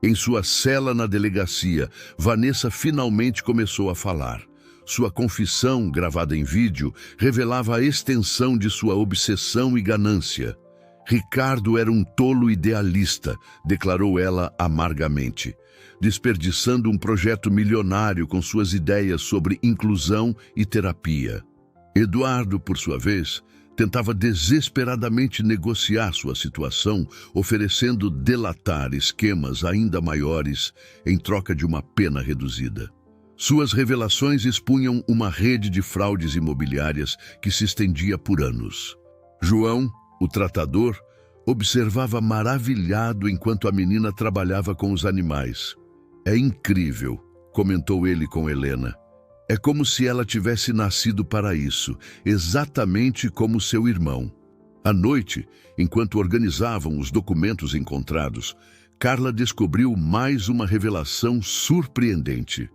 Em sua cela na delegacia, Vanessa finalmente começou a falar. Sua confissão, gravada em vídeo, revelava a extensão de sua obsessão e ganância. Ricardo era um tolo idealista, declarou ela amargamente, desperdiçando um projeto milionário com suas ideias sobre inclusão e terapia. Eduardo, por sua vez, tentava desesperadamente negociar sua situação, oferecendo delatar esquemas ainda maiores em troca de uma pena reduzida. Suas revelações expunham uma rede de fraudes imobiliárias que se estendia por anos. João, o tratador, observava maravilhado enquanto a menina trabalhava com os animais. É incrível, comentou ele com Helena. É como se ela tivesse nascido para isso, exatamente como seu irmão. À noite, enquanto organizavam os documentos encontrados, Carla descobriu mais uma revelação surpreendente.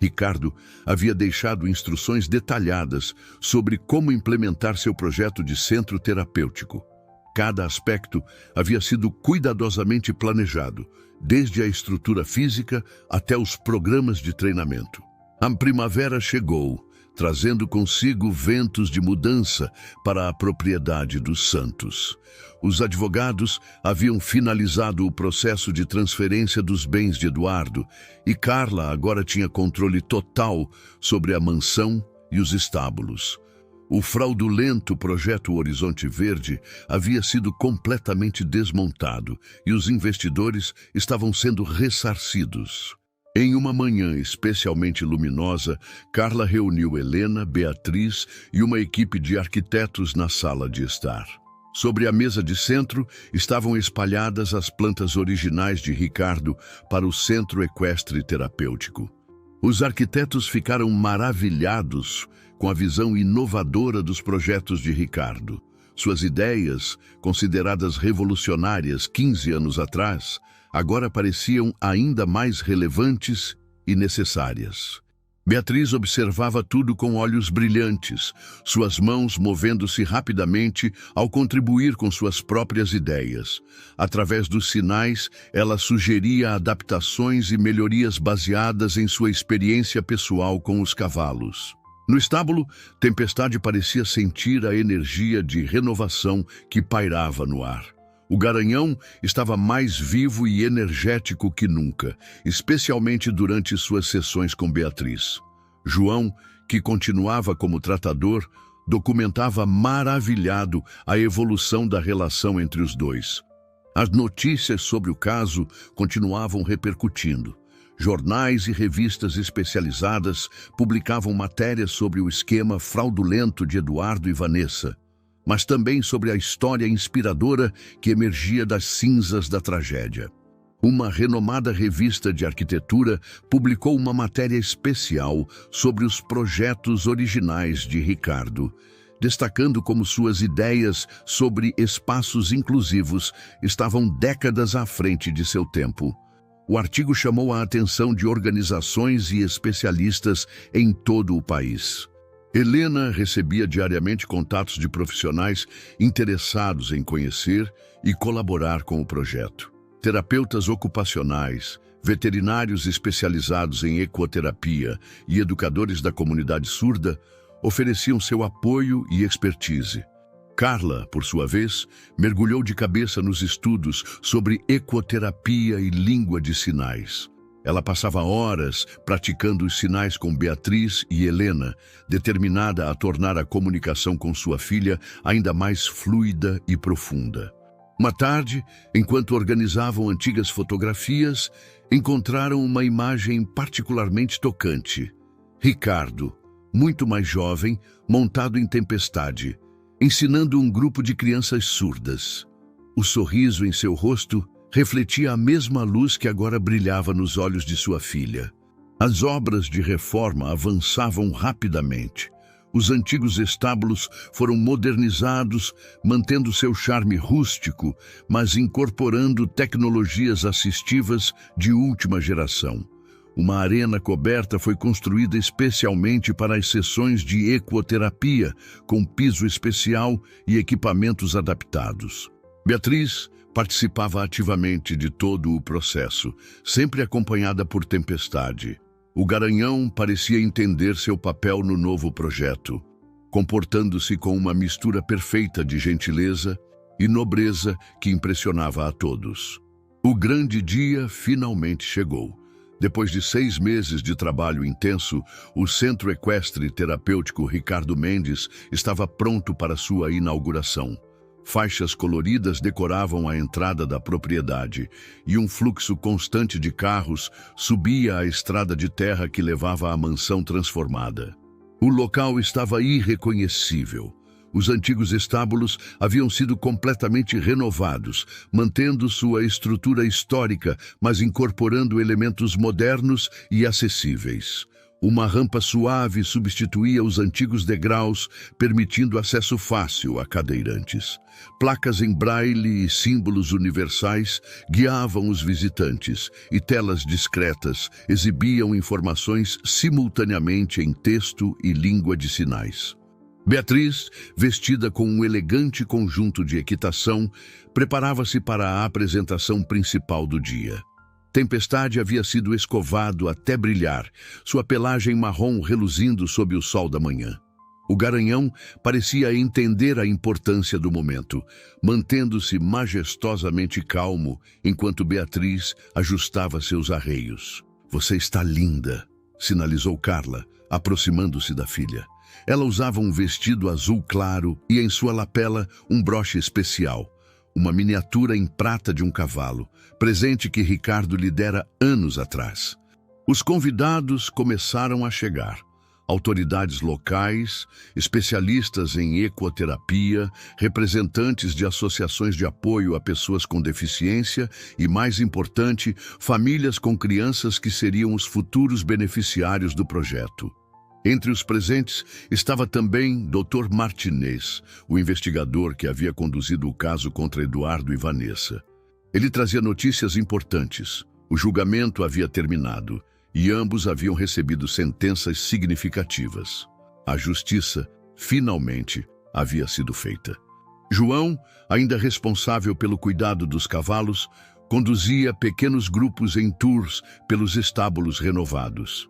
Ricardo havia deixado instruções detalhadas sobre como implementar seu projeto de centro terapêutico. Cada aspecto havia sido cuidadosamente planejado, desde a estrutura física até os programas de treinamento. A primavera chegou, trazendo consigo ventos de mudança para a propriedade dos Santos. Os advogados haviam finalizado o processo de transferência dos bens de Eduardo e Carla agora tinha controle total sobre a mansão e os estábulos. O fraudulento projeto Horizonte Verde havia sido completamente desmontado e os investidores estavam sendo ressarcidos. Em uma manhã especialmente luminosa, Carla reuniu Helena, Beatriz e uma equipe de arquitetos na sala de estar. Sobre a mesa de centro estavam espalhadas as plantas originais de Ricardo para o Centro Equestre Terapêutico. Os arquitetos ficaram maravilhados com a visão inovadora dos projetos de Ricardo. Suas ideias, consideradas revolucionárias 15 anos atrás, agora pareciam ainda mais relevantes e necessárias. Beatriz observava tudo com olhos brilhantes, suas mãos movendo-se rapidamente ao contribuir com suas próprias ideias. Através dos sinais, ela sugeria adaptações e melhorias baseadas em sua experiência pessoal com os cavalos. No estábulo, Tempestade parecia sentir a energia de renovação que pairava no ar. O Garanhão estava mais vivo e energético que nunca, especialmente durante suas sessões com Beatriz. João, que continuava como tratador, documentava maravilhado a evolução da relação entre os dois. As notícias sobre o caso continuavam repercutindo. Jornais e revistas especializadas publicavam matérias sobre o esquema fraudulento de Eduardo e Vanessa, mas também sobre a história inspiradora que emergia das cinzas da tragédia. Uma renomada revista de arquitetura publicou uma matéria especial sobre os projetos originais de Ricardo, destacando como suas ideias sobre espaços inclusivos estavam décadas à frente de seu tempo. O artigo chamou a atenção de organizações e especialistas em todo o país. Helena recebia diariamente contatos de profissionais interessados em conhecer e colaborar com o projeto. Terapeutas ocupacionais, veterinários especializados em ecoterapia e educadores da comunidade surda ofereciam seu apoio e expertise. Carla, por sua vez, mergulhou de cabeça nos estudos sobre ecoterapia e língua de sinais. Ela passava horas praticando os sinais com Beatriz e Helena, determinada a tornar a comunicação com sua filha ainda mais fluida e profunda. Uma tarde, enquanto organizavam antigas fotografias, encontraram uma imagem particularmente tocante. Ricardo, muito mais jovem, montado em Tempestade, ensinando um grupo de crianças surdas. O sorriso em seu rosto refletia a mesma luz que agora brilhava nos olhos de sua filha. As obras de reforma avançavam rapidamente. Os antigos estábulos foram modernizados, mantendo seu charme rústico, mas incorporando tecnologias assistivas de última geração. Uma arena coberta foi construída especialmente para as sessões de ecoterapia, com piso especial e equipamentos adaptados. Beatriz participava ativamente de todo o processo, sempre acompanhada por Tempestade. O Garanhão parecia entender seu papel no novo projeto, comportando-se com uma mistura perfeita de gentileza e nobreza que impressionava a todos. O grande dia finalmente chegou. Depois de 6 meses de trabalho intenso, o Centro Equestre Terapêutico Ricardo Mendes estava pronto para sua inauguração. Faixas coloridas decoravam a entrada da propriedade e um fluxo constante de carros subia a estrada de terra que levava à mansão transformada. O local estava irreconhecível. Os antigos estábulos haviam sido completamente renovados, mantendo sua estrutura histórica, mas incorporando elementos modernos e acessíveis. Uma rampa suave substituía os antigos degraus, permitindo acesso fácil a cadeirantes. Placas em braille e símbolos universais guiavam os visitantes, e telas discretas exibiam informações simultaneamente em texto e língua de sinais. Beatriz, vestida com um elegante conjunto de equitação, preparava-se para a apresentação principal do dia. Tempestade havia sido escovado até brilhar, sua pelagem marrom reluzindo sob o sol da manhã. O Garanhão parecia entender a importância do momento, mantendo-se majestosamente calmo enquanto Beatriz ajustava seus arreios. "Você está linda", sinalizou Carla, aproximando-se da filha. Ela usava um vestido azul claro e em sua lapela um broche especial, uma miniatura em prata de um cavalo, presente que Ricardo lhe dera anos atrás. Os convidados começaram a chegar. Autoridades locais, especialistas em ecoterapia, representantes de associações de apoio a pessoas com deficiência e, mais importante, famílias com crianças que seriam os futuros beneficiários do projeto. Entre os presentes estava também Dr. Martinez, o investigador que havia conduzido o caso contra Eduardo e Vanessa. Ele trazia notícias importantes. O julgamento havia terminado e ambos haviam recebido sentenças significativas. A justiça, finalmente, havia sido feita. João, ainda responsável pelo cuidado dos cavalos, conduzia pequenos grupos em tours pelos estábulos renovados.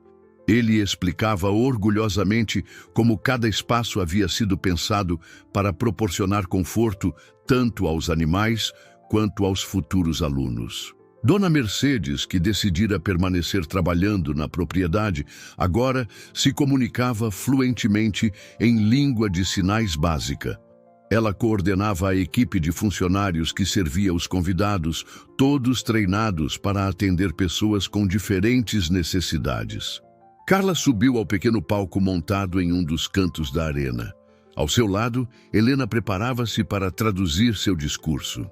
Ele explicava orgulhosamente como cada espaço havia sido pensado para proporcionar conforto tanto aos animais quanto aos futuros alunos. Dona Mercedes, que decidira permanecer trabalhando na propriedade, agora se comunicava fluentemente em língua de sinais básica. Ela coordenava a equipe de funcionários que servia os convidados, todos treinados para atender pessoas com diferentes necessidades. Carla subiu ao pequeno palco montado em um dos cantos da arena. Ao seu lado, Helena preparava-se para traduzir seu discurso.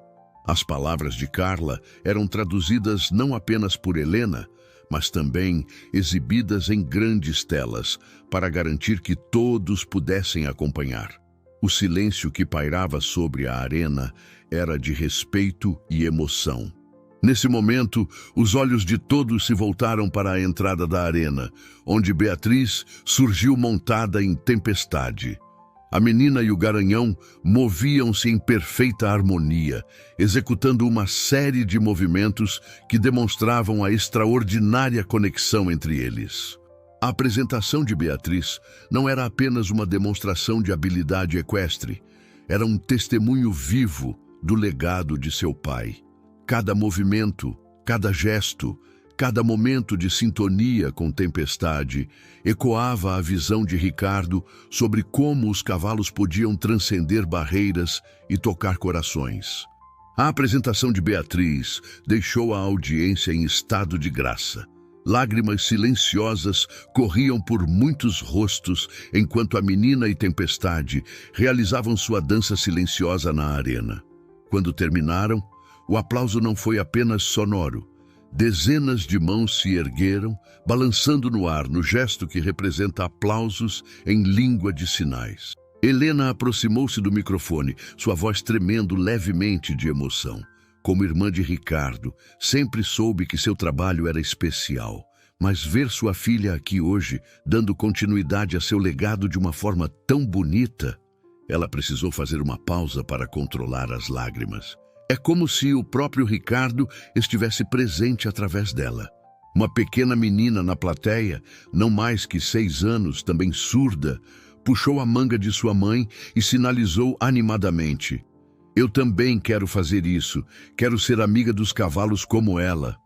As palavras de Carla eram traduzidas não apenas por Helena, mas também exibidas em grandes telas, para garantir que todos pudessem acompanhar. O silêncio que pairava sobre a arena era de respeito e emoção. Nesse momento, os olhos de todos se voltaram para a entrada da arena, onde Beatriz surgiu montada em Tempestade. A menina e o garanhão moviam-se em perfeita harmonia, executando uma série de movimentos que demonstravam a extraordinária conexão entre eles. A apresentação de Beatriz não era apenas uma demonstração de habilidade equestre, era um testemunho vivo do legado de seu pai. Cada movimento, cada gesto, cada momento de sintonia com Tempestade ecoava a visão de Ricardo sobre como os cavalos podiam transcender barreiras e tocar corações. A apresentação de Beatriz deixou a audiência em estado de graça. Lágrimas silenciosas corriam por muitos rostos enquanto a menina e Tempestade realizavam sua dança silenciosa na arena. Quando terminaram, o aplauso não foi apenas sonoro. Dezenas de mãos se ergueram, balançando no ar no gesto que representa aplausos em língua de sinais. Helena aproximou-se do microfone, sua voz tremendo levemente de emoção. Como irmã de Ricardo, sempre soube que seu trabalho era especial. Mas ver sua filha aqui hoje, dando continuidade a seu legado de uma forma tão bonita, ela precisou fazer uma pausa para controlar as lágrimas. É como se o próprio Ricardo estivesse presente através dela. Uma pequena menina na plateia, não mais que 6 anos, também surda, puxou a manga de sua mãe e sinalizou animadamente: "Eu também quero fazer isso. Quero ser amiga dos cavalos como ela."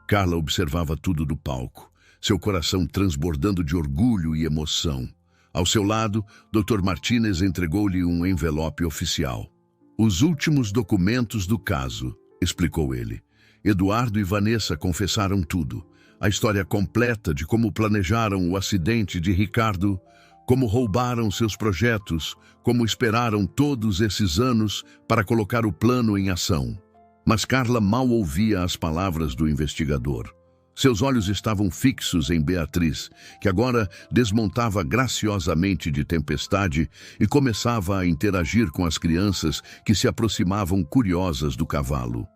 Carla observava tudo do palco, seu coração transbordando de orgulho e emoção. Ao seu lado, Dr. Martinez entregou-lhe um envelope oficial. "Os últimos documentos do caso", explicou ele. Eduardo e Vanessa confessaram tudo. A história completa de como planejaram o acidente de Ricardo, como roubaram seus projetos, como esperaram todos esses anos para colocar o plano em ação. Mas Carla mal ouvia as palavras do investigador. Seus olhos estavam fixos em Beatriz, que agora desmontava graciosamente de Tempestade e começava a interagir com as crianças que se aproximavam curiosas do cavalo.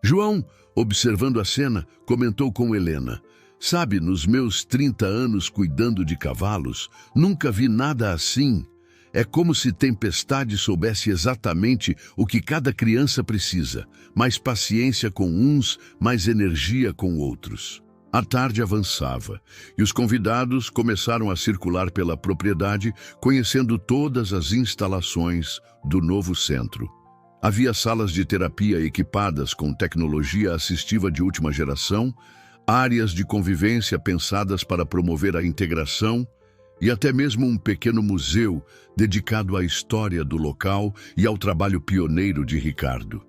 João, observando a cena, comentou com Helena: "Sabe, nos meus 30 anos cuidando de cavalos, nunca vi nada assim. É como se Tempestade soubesse exatamente o que cada criança precisa, mais paciência com uns, mais energia com outros." A tarde avançava e os convidados começaram a circular pela propriedade, conhecendo todas as instalações do novo centro. Havia salas de terapia equipadas com tecnologia assistiva de última geração, áreas de convivência pensadas para promover a integração e até mesmo um pequeno museu dedicado à história do local e ao trabalho pioneiro de Ricardo.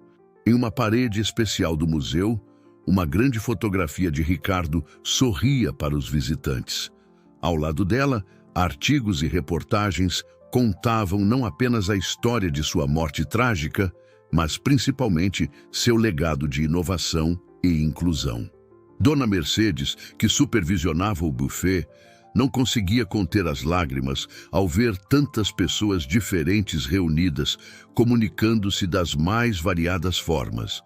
Em uma parede especial do museu, uma grande fotografia de Ricardo sorria para os visitantes. Ao lado dela, Artigos e reportagens contavam não apenas a história de sua morte trágica, mas principalmente seu legado de inovação e inclusão. Dona Mercedes, que supervisionava o buffet, não conseguia conter as lágrimas ao ver tantas pessoas diferentes reunidas, comunicando-se das mais variadas formas.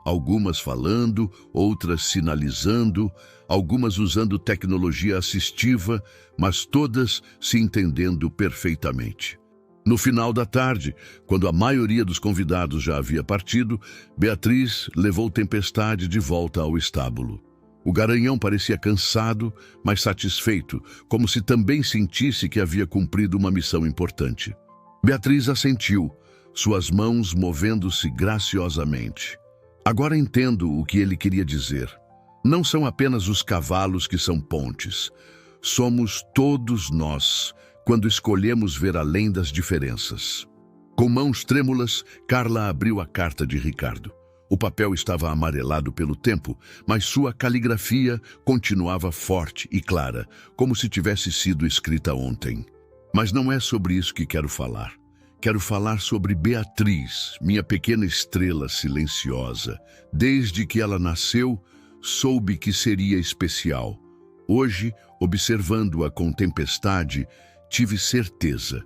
Algumas falando, outras sinalizando, algumas usando tecnologia assistiva, mas todas se entendendo perfeitamente. No final da tarde, quando a maioria dos convidados já havia partido, Beatriz levou Tempestade de volta ao estábulo. O garanhão parecia cansado, mas satisfeito, como se também sentisse que havia cumprido uma missão importante. Beatriz assentiu, suas mãos movendo-se graciosamente. Agora entendo o que ele queria dizer. Não são apenas os cavalos que são pontes. Somos todos nós, quando escolhemos ver além das diferenças. Com mãos trêmulas, Carla abriu a carta de Ricardo. O papel estava amarelado pelo tempo, mas sua caligrafia continuava forte e clara, como se tivesse sido escrita ontem. Mas não é sobre isso que quero falar. Quero falar sobre Beatriz, minha pequena estrela silenciosa. Desde que ela nasceu, soube que seria especial. Hoje, observando-a com Tempestade, tive certeza.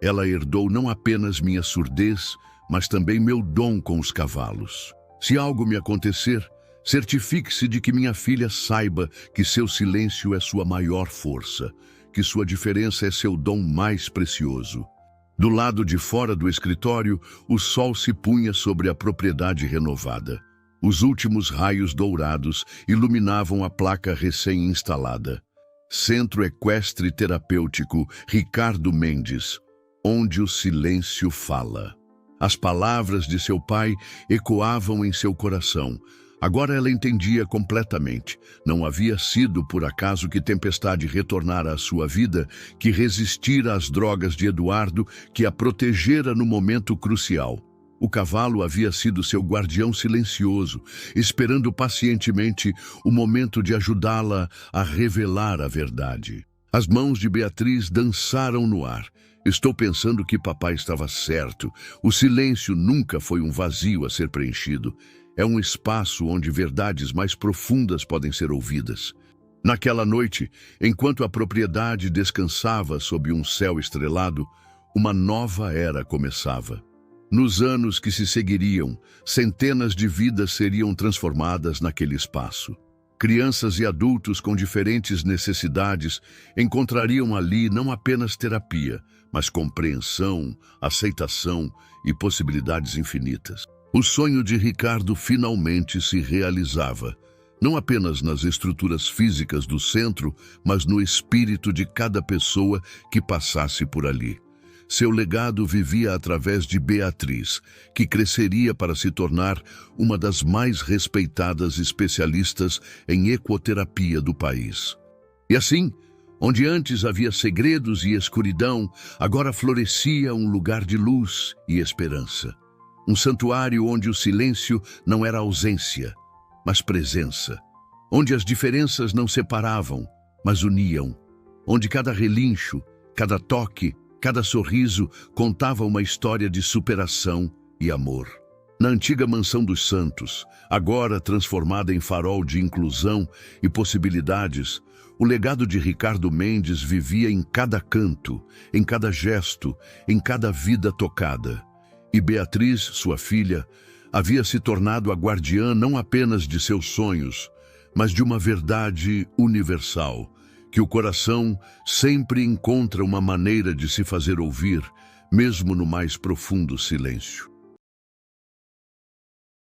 Ela herdou não apenas minha surdez, mas também meu dom com os cavalos. Se algo me acontecer, certifique-se de que minha filha saiba que seu silêncio é sua maior força, que sua diferença é seu dom mais precioso. Do lado de fora do escritório, o sol se punha sobre a propriedade renovada. Os últimos raios dourados iluminavam a placa recém-instalada. Centro Equestre Terapêutico Ricardo Mendes, onde o silêncio fala. As palavras de seu pai ecoavam em seu coração. Agora ela entendia completamente. Não havia sido por acaso que Tempestade retornara à sua vida, que resistira às drogas de Eduardo, que a protegera no momento crucial. O cavalo havia sido seu guardião silencioso, esperando pacientemente o momento de ajudá-la a revelar a verdade. As mãos de Beatriz dançaram no ar. Estou pensando que papai estava certo. O silêncio nunca foi um vazio a ser preenchido. É um espaço onde verdades mais profundas podem ser ouvidas. Naquela noite, enquanto a propriedade descansava sob um céu estrelado, uma nova era começava. Nos anos que se seguiriam, centenas de vidas seriam transformadas naquele espaço. Crianças e adultos com diferentes necessidades encontrariam ali não apenas terapia, mas compreensão, aceitação e possibilidades infinitas. O sonho de Ricardo finalmente se realizava, não apenas nas estruturas físicas do centro, mas no espírito de cada pessoa que passasse por ali. Seu legado vivia através de Beatriz, que cresceria para se tornar uma das mais respeitadas especialistas em ecoterapia do país. E assim, onde antes havia segredos e escuridão, agora florescia um lugar de luz e esperança. Um santuário onde o silêncio não era ausência, mas presença. Onde as diferenças não separavam, mas uniam. Onde cada relincho, cada toque, cada sorriso contava uma história de superação e amor. Na antiga mansão dos Santos, agora transformada em farol de inclusão e possibilidades, o legado de Ricardo Mendes vivia em cada canto, em cada gesto, em cada vida tocada. E Beatriz, sua filha, havia se tornado a guardiã não apenas de seus sonhos, mas de uma verdade universal, que o coração sempre encontra uma maneira de se fazer ouvir, mesmo no mais profundo silêncio.